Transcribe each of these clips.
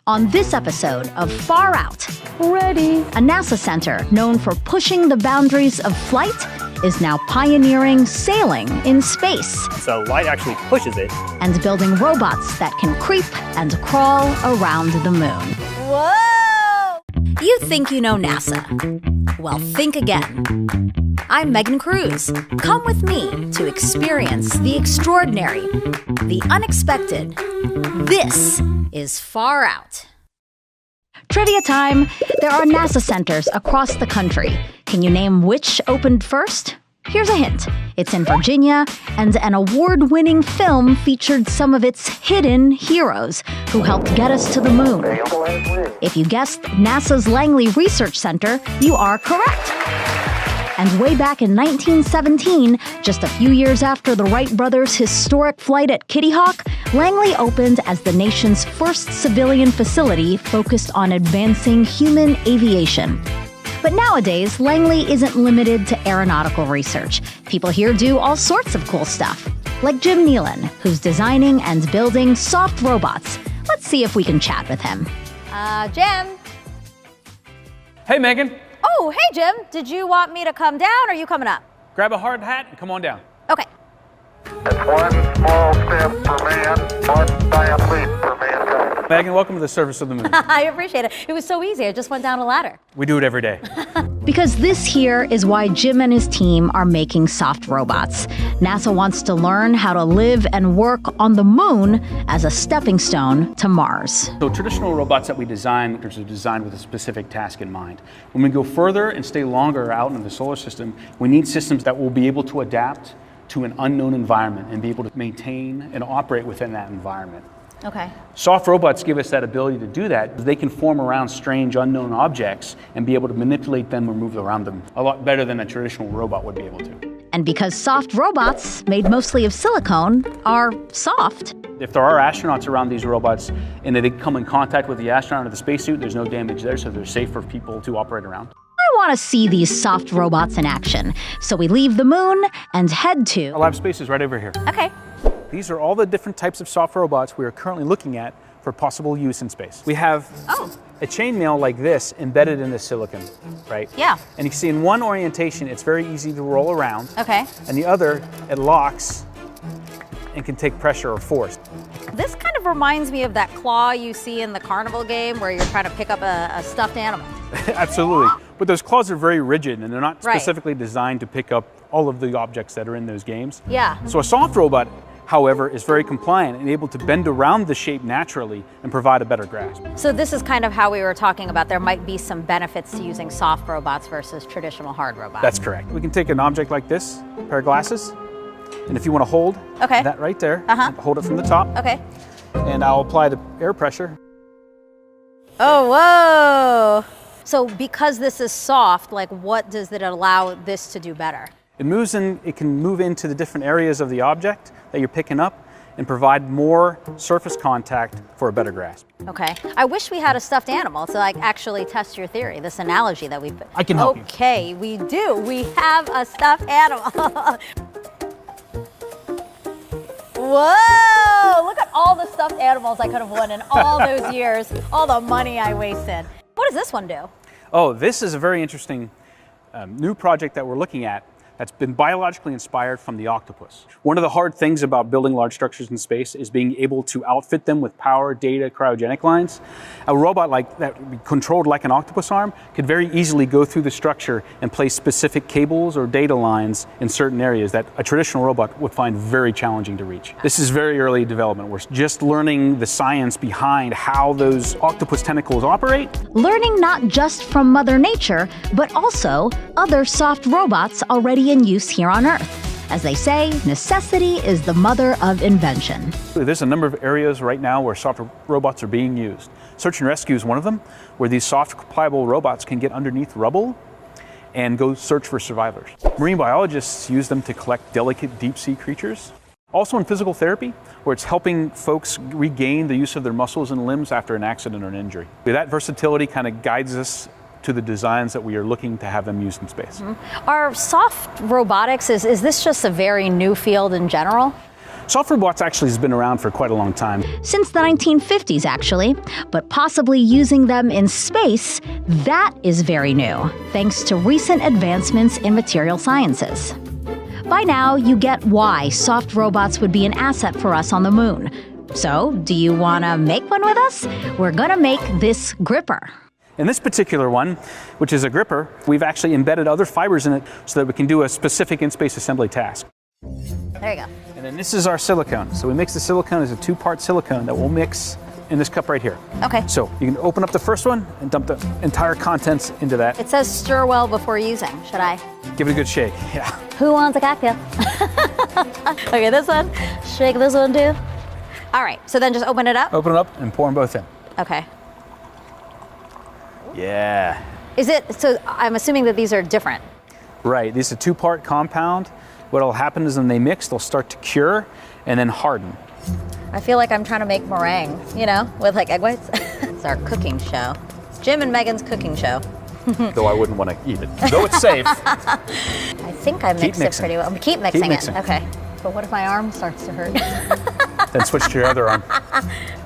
On this episode of Far Out, a NASA center known for pushing the boundaries of flight is now pioneering sailing in space. So light actually pushes it. And building robots that can creep and crawl around the moon. Whoa! You think you know NASA. Well, think again. I'm Megan Cruz. Come with me to experience the extraordinary, the unexpected. This is Far Out. Trivia time! There are NASA centers across the country. Can you name which opened first? Here's a hint. It's in Virginia, and an award-winning film featured some of its hidden heroes who helped get us to the moon. If you guessed NASA's Langley Research Center, you are correct. And way back in 1917, just a few years after the Wright brothers' historic flight at Kitty Hawk, Langley opened as the nation's first civilian facility focused on advancing human aviation. But nowadays, Langley isn't limited to aeronautical research. People here do all sorts of cool stuff, like Jim Nealon, who's designing and building soft robots. Let's see if we can chat with him. Jim. Hey, Megan. Oh, hey, Jim. Did you want me to come down, or are you coming up? Grab a hard hat and come on down. Okay. It's one small step for man, one giant leap for mankind. Megan, welcome to the surface of the moon. I appreciate it. It was so easy. I just went down a ladder. We do it every day. Because this here is why Jim and his team are making soft robots. NASA wants to learn how to live and work on the moon as a stepping stone to Mars. So traditional robots that we design are designed with a specific task in mind. When we go further and stay longer out in the solar system, we need systems that will be able to adapt to an unknown environment and be able to maintain and operate within that environment. Okay. Soft robots give us that ability to do that. They can form around strange unknown objects and be able to manipulate them or move around them a lot better than a traditional robot would be able to. And because soft robots, made mostly of silicone, are soft. If there are astronauts around these robots and they come in contact with the astronaut or the spacesuit, there's no damage there, so they're safe for people to operate around. I want to see these soft robots in action. So we leave the moon and head to... Our lab space is right over here. Okay. These are all the different types of soft robots we are currently looking at for possible use in space. We have a chainmail like this embedded in the silicon, right? Yeah. And you can see in one orientation, it's very easy to roll around. Okay. And the other, it locks and can take pressure or force. This kind of reminds me of that claw you see in the carnival game where you're trying to pick up a stuffed animal. Absolutely. But those claws are very rigid and they're not Right. specifically designed to pick up all of the objects that are in those games. Yeah. So a soft robot, however, is very compliant and able to bend around the shape naturally and provide a better grasp. So this is kind of how we were talking about there might be some benefits to using soft robots versus traditional hard robots. That's correct. We can take an object like this, a pair of glasses, and if you want to hold that right there, hold it from the top, Okay. and I'll apply the air pressure. Oh, whoa. So because this is soft, like what does it allow this to do better? It can move into the different areas of the object that you're picking up and provide more surface contact for a better grasp. Okay. I wish we had a stuffed animal to like actually test your theory, this analogy that we've... I can help you. Okay, we do. We have a stuffed animal. Whoa! Look at all the stuffed animals I could have won in all those years, all the money I wasted. What does this one do? Oh, this is a very interesting new project that we're looking at that's been biologically inspired from the octopus. One of the hard things about building large structures in space is being able to outfit them with power, data, cryogenic lines. A robot like that, controlled like an octopus arm, could very easily go through the structure and place specific cables or data lines in certain areas that a traditional robot would find very challenging to reach. This is very early development. We're just learning the science behind how those octopus tentacles operate. Learning not just from Mother Nature, but also other soft robots already in use here on Earth. As they say, necessity is the mother of invention. There's a number of areas right now where soft robots are being used. Search and rescue is one of them, where these soft, pliable robots can get underneath rubble and go search for survivors. Marine biologists use them to collect delicate deep-sea creatures. Also in physical therapy, where it's helping folks regain the use of their muscles and limbs after an accident or an injury. That versatility kind of guides us to the designs that we are looking to have them used in space. Are soft robotics, is this just a very new field in general? Soft robots actually has been around for quite a long time. Since the 1950s, actually, but possibly using them in space, that is very new, thanks to recent advancements in material sciences. By now, you get why soft robots would be an asset for us on the moon. So, do you want to make one with us? We're gonna make this gripper. In this particular one, which is a gripper, we've actually embedded other fibers in it so that we can do a specific in-space assembly task. There you go. And then this is our silicone. So we mix the silicone as a 2-part silicone that we'll mix in this cup right here. Okay. So you can open up the first one and dump the entire contents into that. It says stir well before using. Should I? Give it a good shake, yeah. Who wants a cocktail? Okay, this one. Shake this one too. All right, so then just open it up? Open it up and pour them both in. Okay. Yeah. Is it, so I'm assuming that these are different. Right, this is a 2-part compound. What'll happen is when they mix, they'll start to cure and then harden. I feel like I'm trying to make meringue, you know, with like egg whites. It's our cooking show. It's Jim and Megan's cooking show. Though I wouldn't want to eat it. Though it's safe. I think I mixed it pretty well. Keep mixing it. Okay. But what if my arm starts to hurt? Then switch to your other arm.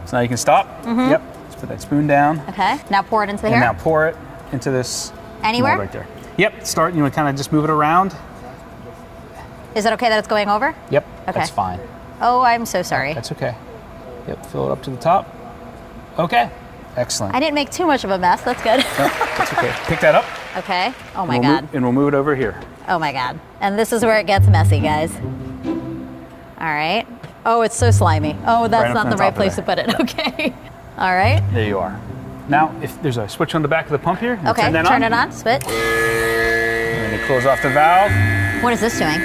So now you can stop. Mm-hmm. Yep. Just put that spoon down. Okay. Now pour it into the And here? now pour it into this Anywhere? mold right there. Yep. Start, you know, kind of just move it around. Is it okay that it's going over? Yep. Okay. That's fine. Oh, I'm so sorry. That's okay. Yep. Fill it up to the top. Okay. Excellent. I didn't make too much of a mess. That's good. No, that's okay. Pick that up. Okay. Oh my and God. And we'll move it over here. Oh my God. And this is where it gets messy, guys. All right. Oh, it's so slimy. Oh, that's Right up not on the the right top of place to put it. Okay. All right. There you are. Now, if there's a switch on the back of the pump here, you Okay. turn that Turn on. it on. Switch. And then you close off the valve. What is this doing?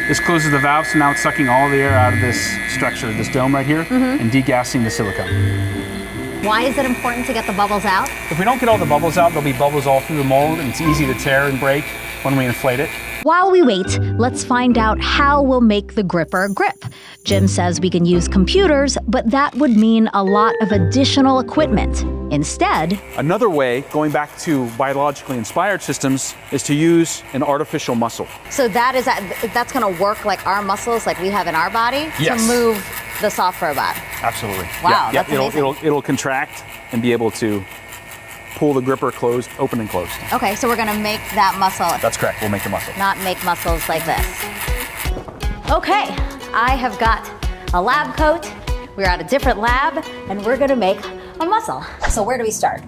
This closes the valve, so now it's sucking all the air out of this structure, this dome right here, and degassing the silicone. Why is it important to get the bubbles out? If we don't get all the bubbles out, there'll be bubbles all through the mold, and it's easy to tear and break when we inflate it. While we wait, let's find out how we'll make the gripper grip. Jim says we can use computers, but that would mean a lot of additional equipment. Instead, Another way, going back to biologically inspired systems, is to use an artificial muscle. So that's going to work like our muscles, like we have in our body, Yes. to move the soft robot. Absolutely. Wow, that's amazing. It'll contract and be able to pull the gripper closed, open and closed. Okay, so we're going to make that muscle, That's correct. We'll make the muscle. not make muscles like this. Okay, I have got a lab coat. We're at a different lab, and we're going to make a muscle. So where do we start?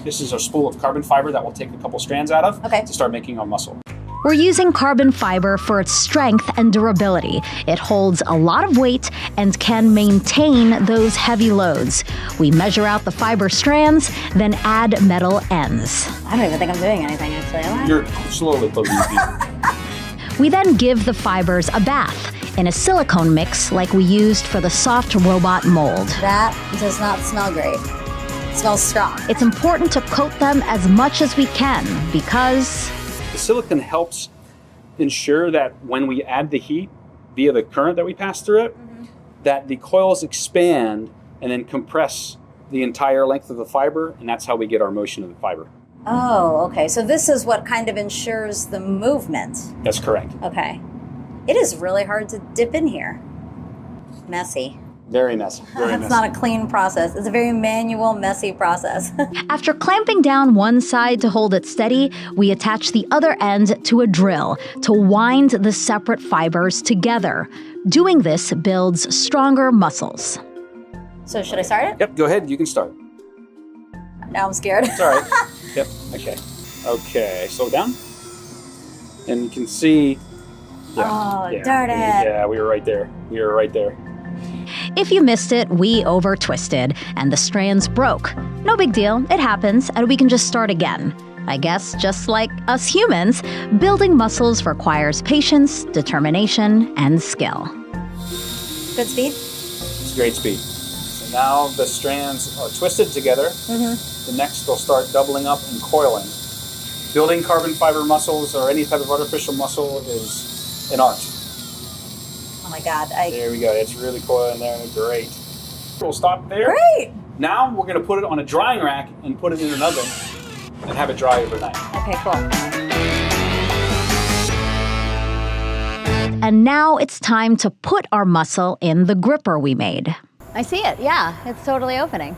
This is a spool of carbon fiber that we'll take a couple strands out of Okay. to start making our muscle. we're using carbon fiber for its strength and durability. It holds a lot of weight and can maintain those heavy loads. We measure out the fiber strands, then add metal ends. I don't even think I'm doing anything, actually, am I? You're slowly closing your teeth. We then give the fibers a bath in a silicone mix like we used for the soft robot mold. That does not smell great. It smells strong. It's important to coat them as much as we can because The silicone helps ensure that when we add the heat via the current that we pass through it, that the coils expand and then compress the entire length of the fiber, and that's how we get our motion of the fiber. Oh, okay. So this is what kind of ensures the movement. That's correct. Okay. It is really hard to dip in here. Messy. Very messy. Very It's messy. not a clean process. It's a very manual, messy process. after clamping down one side to hold it steady, we attach the other end to a drill to wind the separate fibers together. Doing this builds stronger muscles. So should I start it? Yep, go ahead. You can start. Now I'm scared. It's all right. Yep, okay. Okay, slow down. And you can see... Oh, darn it. Yeah, we were right there. We were right there. If you missed it, we over-twisted and the strands broke. No big deal, it happens, and we can just start again. I guess just like us humans, building muscles requires patience, determination, and skill. Good speed? It's great speed. So now the strands are twisted together. The next they'll start doubling up and coiling. Building carbon fiber muscles or any type of artificial muscle is an art. Oh my God. There we go. It's really coiling there. Great. We'll stop there. Great! Now we're going to put it on a drying rack and put it in an oven and have it dry overnight. Okay, cool. And now it's time to put our muscle in the gripper we made. I see it, yeah, it's totally opening.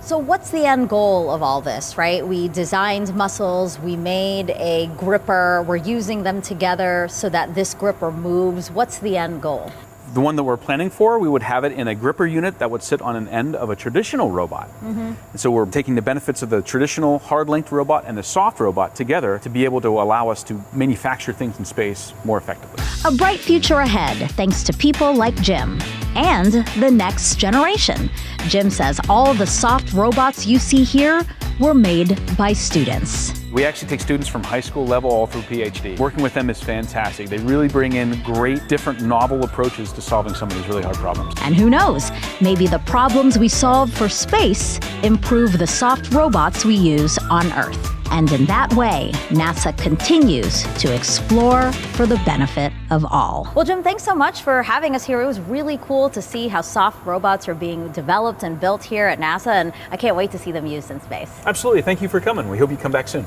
So what's the end goal of all this, right? We designed muscles, we made a gripper, we're using them together so that this gripper moves. What's the end goal? The one that we're planning for, we would have it in a gripper unit that would sit on an end of a traditional robot. And so we're taking the benefits of the traditional hard-linked robot and the soft robot together to be able to allow us to manufacture things in space more effectively. A bright future ahead, thanks to people like Jim. And the next generation. Jim says all the soft robots you see here were made by students. We actually take students from high school level all through PhD. Working with them is fantastic. They really bring in great, different, novel approaches to solving some of these really hard problems. And who knows, maybe the problems we solve for space improve the soft robots we use on Earth. And in that way, NASA continues to explore for the benefit of all. Well, Jim, thanks so much for having us here. It was really cool to see how soft robots are being developed and built here at NASA, and I can't wait to see them used in space. Absolutely. Thank you for coming. We hope you come back soon.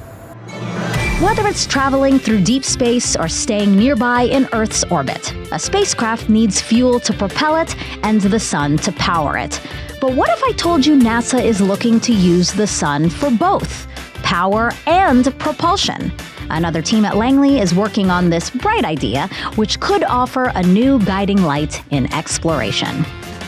Whether it's traveling through deep space or staying nearby in Earth's orbit, a spacecraft needs fuel to propel it and the sun to power it. But what if I told you NASA is looking to use the sun for both power and propulsion? Another team at Langley is working on this bright idea, which could offer a new guiding light in exploration.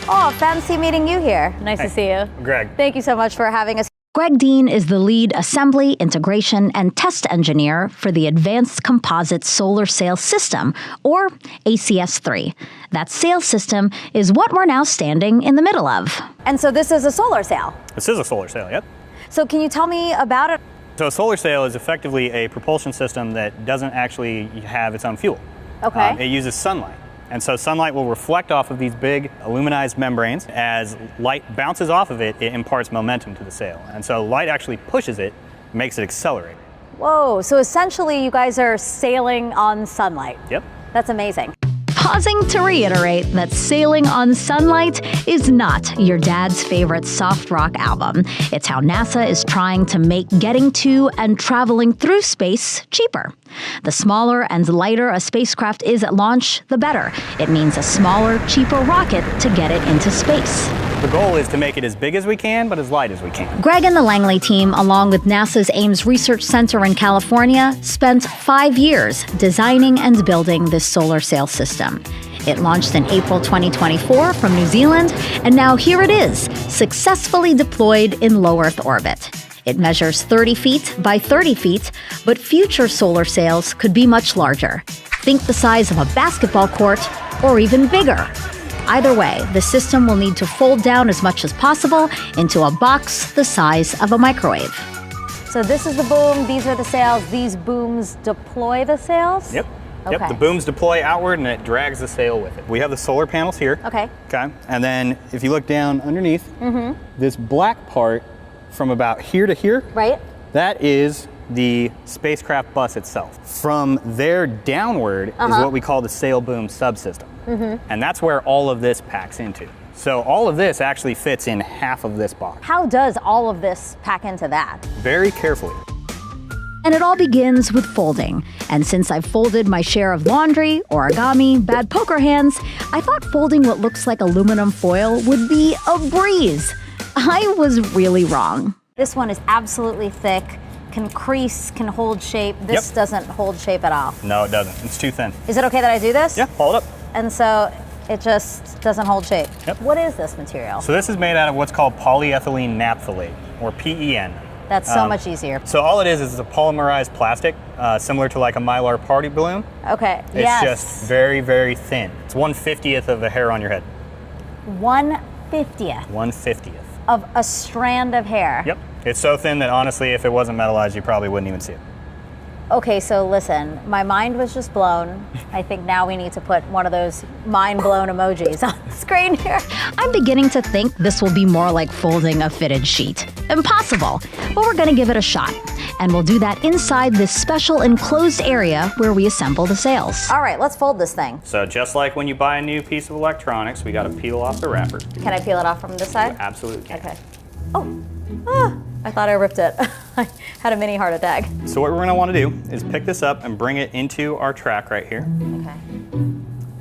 Oh, fancy meeting you here. Nice to see you. Greg. Thank you so much for having us. Greg Dean is the lead assembly, integration, and test engineer for the Advanced Composite Solar Sail System, or ACS-3. That sail system is what we're now standing in the middle of. And so this is a solar sail. This is a solar sail, yep. So can you tell me about it? So a solar sail is effectively a propulsion system that doesn't actually have its own fuel. Okay. It uses sunlight. And so sunlight will reflect off of these big aluminized membranes. As light bounces off of it, it imparts momentum to the sail. And so light actually pushes it, makes it accelerate. Whoa, so essentially you guys are sailing on sunlight. Yep. That's amazing. Pausing to reiterate that Sailing on Sunlight is not your dad's favorite soft rock album. It's how NASA is trying to make getting to and traveling through space cheaper. The smaller and lighter a spacecraft is at launch, the better. It means a smaller, cheaper rocket to get it into space. The goal is to make it as big as we can, but as light as we can. Greg and the Langley team, along with NASA's Ames Research Center in California, spent 5 years designing and building this solar sail system. It launched in April 2024 from New Zealand, and now here it is, successfully deployed in low Earth orbit. It measures 30 feet by 30 feet, but future solar sails could be much larger. Think the size of a basketball court, or even bigger. Either way, the system will need to fold down as much as possible into a box the size of a microwave. So this is the boom, these are the sails, these booms deploy the sails? Yep. Okay. Yep, the booms deploy outward and it drags the sail with it. We have the solar panels here. Okay. Okay, and then if you look down underneath, this black part from about here to here, Right? that is the spacecraft bus itself. From there downward is what we call the sail boom subsystem. And that's where all of this packs into. So all of this actually fits in half of this box. How does all of this pack into that? Very carefully. And it all begins with folding. And since I've folded my share of laundry, origami, bad poker hands, I thought folding what looks like aluminum foil would be a breeze. I was really wrong. This one is absolutely thick, can crease, can hold shape. This Yep. doesn't hold shape at all. No, it doesn't. It's too thin. Is it okay that I do this? Yeah, fold it up. And so it just doesn't hold shape. Yep. What is this material? So this is made out of what's called polyethylene naphthalate, or PEN. That's so much easier. So all it is a polymerized plastic, similar to like a Mylar party balloon. Okay, It's yes. just very, very thin. It's 1/50th of a hair on your head. 1/50th 1/50th. of a strand of hair. Yep. It's so thin that honestly, if it wasn't metallized, you probably wouldn't even see it. Okay, so listen, my mind was just blown. I think now we need to put one of those mind-blown emojis on the screen here. I'm beginning to think this will be more like folding a fitted sheet. Impossible, but we're gonna give it a shot. And we'll do that inside this special enclosed area where we assemble the sails. All right, let's fold this thing. So just like when you buy a new piece of electronics, we got to peel off the wrapper. Can I peel it off from this side? Absolutely can. Okay. Oh, I thought I ripped it. I had a mini heart attack. So what we're going to want to do is pick this up and bring it into our track right here. Okay.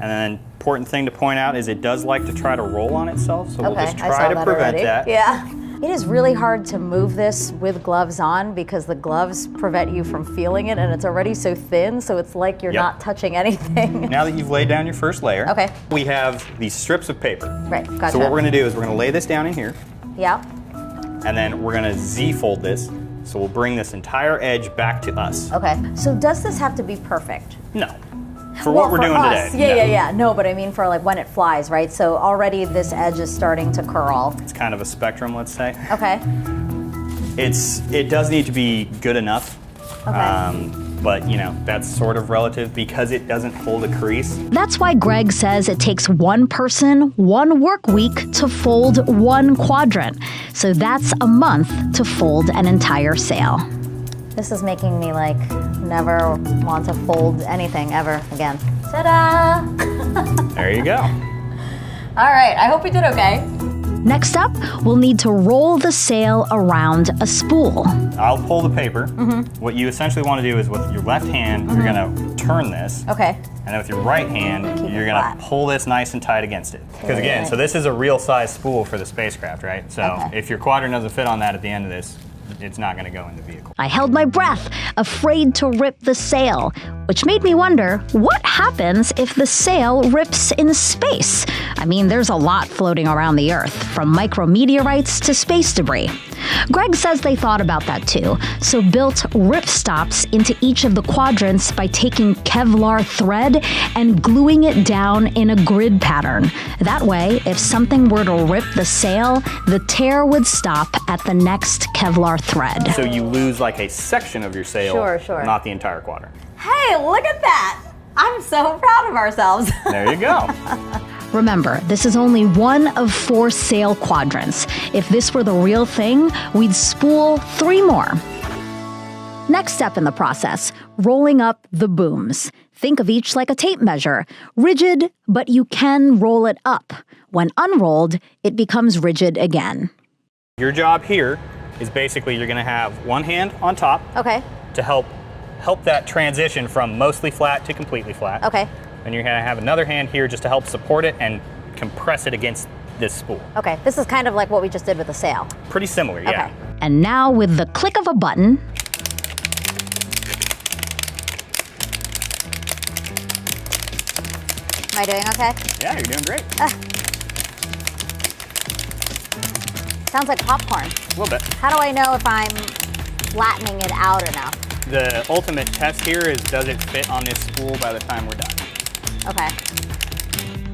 And then important thing to point out is it does like to try to roll on itself, so we'll Okay, just I saw try to that prevent already. that. Yeah. It is really hard to move this with gloves on because the gloves prevent you from feeling it, and it's already so thin, so it's like you're Yep. not touching anything. Now that you've laid down your first layer, Okay. we have these strips of paper. Right, gotcha. So what we're gonna do is we're gonna lay this down in here, Yeah. and then we're gonna Z-fold this, so we'll bring this entire edge back to us. Okay. So does this have to be perfect? No. For what we're doing us, today. Yeah, no. yeah. No, but I mean for like when it flies, right? So already this edge is starting to curl. It's kind of a spectrum, let's say. Okay. It does need to be good enough. Okay. But you know, that's sort of relative because it doesn't hold a crease. That's why Greg says it takes one person, one work week to fold one quadrant. So that's a month to fold an entire sail. This is making me like never want to fold anything ever again. Ta-da! There you go. All right, I hope we did okay. Next up, we'll need to roll the sail around a spool. I'll pull the paper. Mm-hmm. What you essentially want to do is with your left hand, you're gonna turn this. Okay. And then with your right hand, Keep it you're gonna flat. pull this nice and tight against it. Because again, so this is a real size spool for the spacecraft, right? So Okay. if your quadrant doesn't fit on that at the end of this, it's not gonna go in the vehicle. I held my breath, afraid to rip the sail, which made me wonder what happens if the sail rips in space? I mean, there's a lot floating around the Earth, from micrometeorites to space debris. Greg says they thought about that too, so built rip stops into each of the quadrants by taking Kevlar thread and gluing it down in a grid pattern. That way, if something were to rip the sail, the tear would stop at the next Kevlar thread. So you lose like a section of your sail, Sure. not the entire quadrant. Hey, look at that! I'm so proud of ourselves. There you go. Remember, this is only one of 4 sail quadrants. If this were the real thing, we'd spool 3 more. Next step in the process, rolling up the booms. Think of each like a tape measure, rigid, but you can roll it up. When unrolled, it becomes rigid again. Your job here is basically you're gonna have one hand on top Okay. to help that transition from mostly flat to completely flat. Okay. And you're gonna have another hand here just to help support it and compress it against this spool. Okay. This is kind of like what we just did with the sail. Pretty similar, yeah. Okay. And now, with the click of a button, Am I doing okay? Yeah, you're doing great. Sounds like popcorn. A little bit. How do I know if I'm flattening it out enough? The ultimate test here is does it fit on this spool by the time we're done? Okay.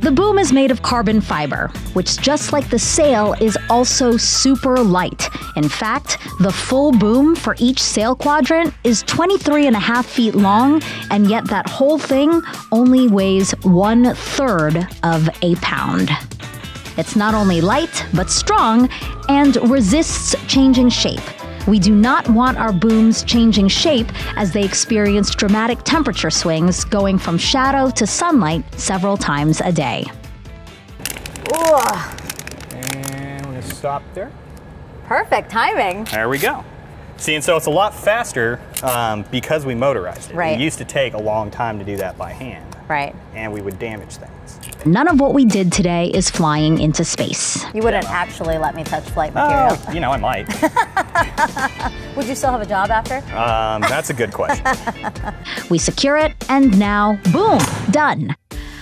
the boom is made of carbon fiber, which, just like the sail, is also super light. In fact, the full boom for each sail quadrant is 23.5 feet long, and yet that whole thing only weighs 1/3 of a pound. It's not only light, but strong, and resists changing shape. We do not want our booms changing shape as they experience dramatic temperature swings, going from shadow to sunlight several times a day. Ugh. And we're gonna stop there. Perfect timing. There we go. See, and so it's a lot faster because we motorized it. Right. It used to take a long time to do that by hand, Right. and we would damage things. None of what we did today is flying into space. You wouldn't actually let me touch flight material. Oh, you know, I might. Would you still have a job after? That's a good question. We secure it, and now, boom, done.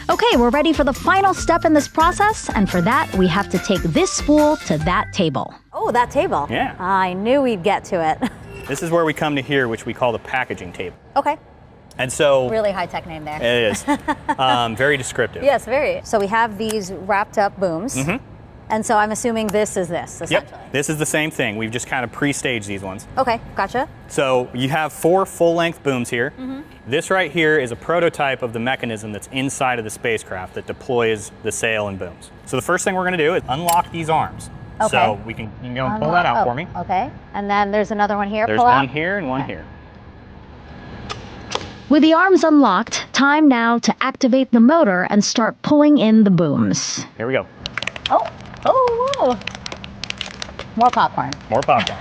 Okay, we're ready for the final step in this process, and for that, we have to take this spool to that table. Oh, that table. Yeah. I knew we'd get to it. This is where we come to here, which we call the packaging table. Okay. And so Really high-tech name there. it is very descriptive. Yes, very. So we have these wrapped up booms. Mm-hmm. And so I'm assuming this is this, essentially. Yep. This is the same thing. We've just kind of pre-staged these ones. Okay, gotcha. So you have 4 full-length booms here. Mm-hmm. This right here is a prototype of the mechanism that's inside of the spacecraft that deploys the sail and booms. So the first thing we're going to do is unlock these arms. Okay. So you can go and pull that out for me. Okay. And then there's another one here. There's Pull one out. here and one here. With the arms unlocked, time now to activate the motor and start pulling in the booms. Here we go. Oh, whoa. More popcorn. More popcorn.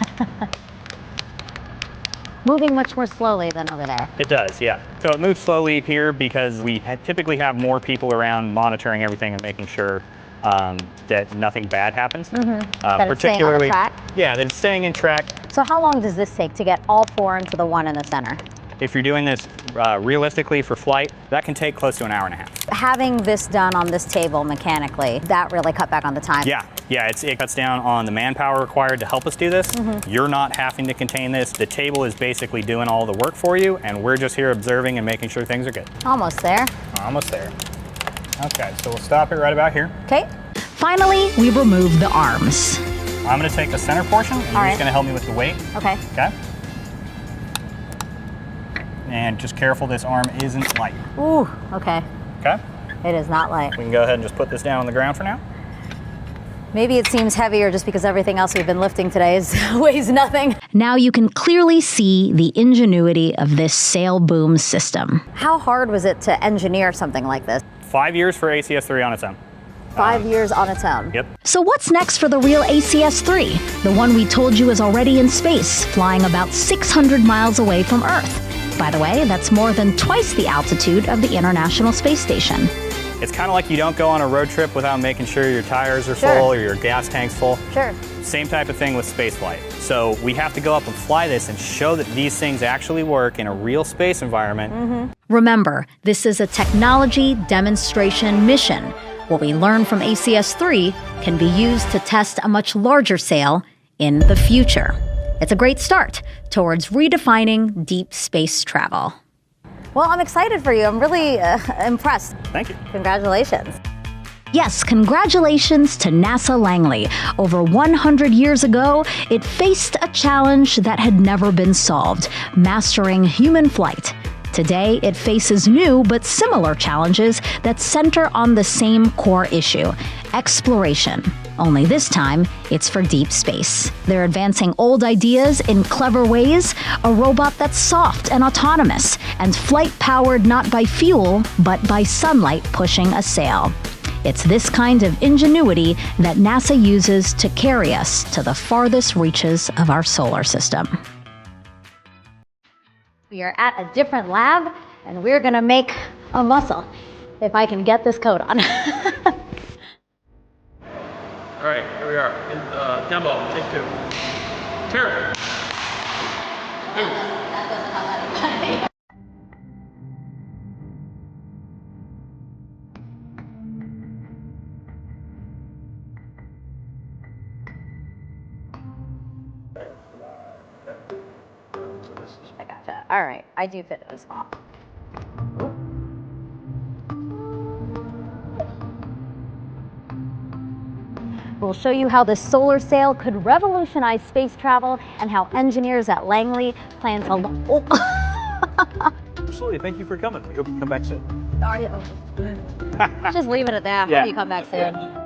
moving much more slowly than over there. It does, yeah. So it moves slowly here because we typically have more people around monitoring everything and making sure that nothing bad happens. That it's staying on the track? Yeah, that it's staying in track. So how long does this take to get all 4 into the one in the center? If you're doing this realistically for flight, that can take close to an hour and a half. Having this done on this table mechanically, that really cut back on the time? Yeah, it cuts down on the manpower required to help us do this. You're not having to contain this. The table is basically doing all the work for you, and we're just here observing and making sure things are good. Almost there. Almost there. Okay, so we'll stop it right about here. Okay. Finally, we remove the arms. I'm gonna take the center portion, and you're just gonna help me with the weight. Okay. Okay. And just careful, this arm isn't light. Ooh, okay. Okay. It is not light. We can go ahead and just put this down on the ground for now. Maybe it seems heavier just because everything else we've been lifting today weighs nothing. Now you can clearly see the ingenuity of this sail boom system. How hard was it to engineer something like this? 5 years for ACS-3 on its own. 5 years on its own. Yep. So what's next for the real ACS-3? The one we told you is already in space, flying about 600 miles away from Earth. By the way, that's more than twice the altitude of the International Space Station. It's kind of like you don't go on a road trip without making sure your tires are Sure. full or your gas tank's full. Sure. Same type of thing with spaceflight. So we have to go up and fly this and show that these things actually work in a real space environment. Remember, this is a technology demonstration mission. What we learn from ACS-3 can be used to test a much larger sail in the future. It's a great start towards redefining deep space travel. Well, I'm excited for you. I'm really impressed. Thank you. Congratulations. Yes, congratulations to NASA Langley. Over 100 years ago, it faced a challenge that had never been solved, mastering human flight. Today, it faces new but similar challenges that center on the same core issue: exploration. Only this time, it's for deep space. They're advancing old ideas in clever ways, a robot that's soft and autonomous, and flight powered not by fuel, but by sunlight pushing a sail. It's this kind of ingenuity that NASA uses to carry us to the farthest reaches of our solar system. We are at a different lab, and we're gonna make a mussel, if I can get this coat on. All right, here we are. Demo, take 2. Terry. I gotcha. All right, I do fit in a spot. We'll show you how this solar sail could revolutionize space travel and how engineers at Langley plan to... Absolutely. Thank you for coming. We hope you come back soon. Sorry. Just leave it at that. Yeah. Hope you come back soon.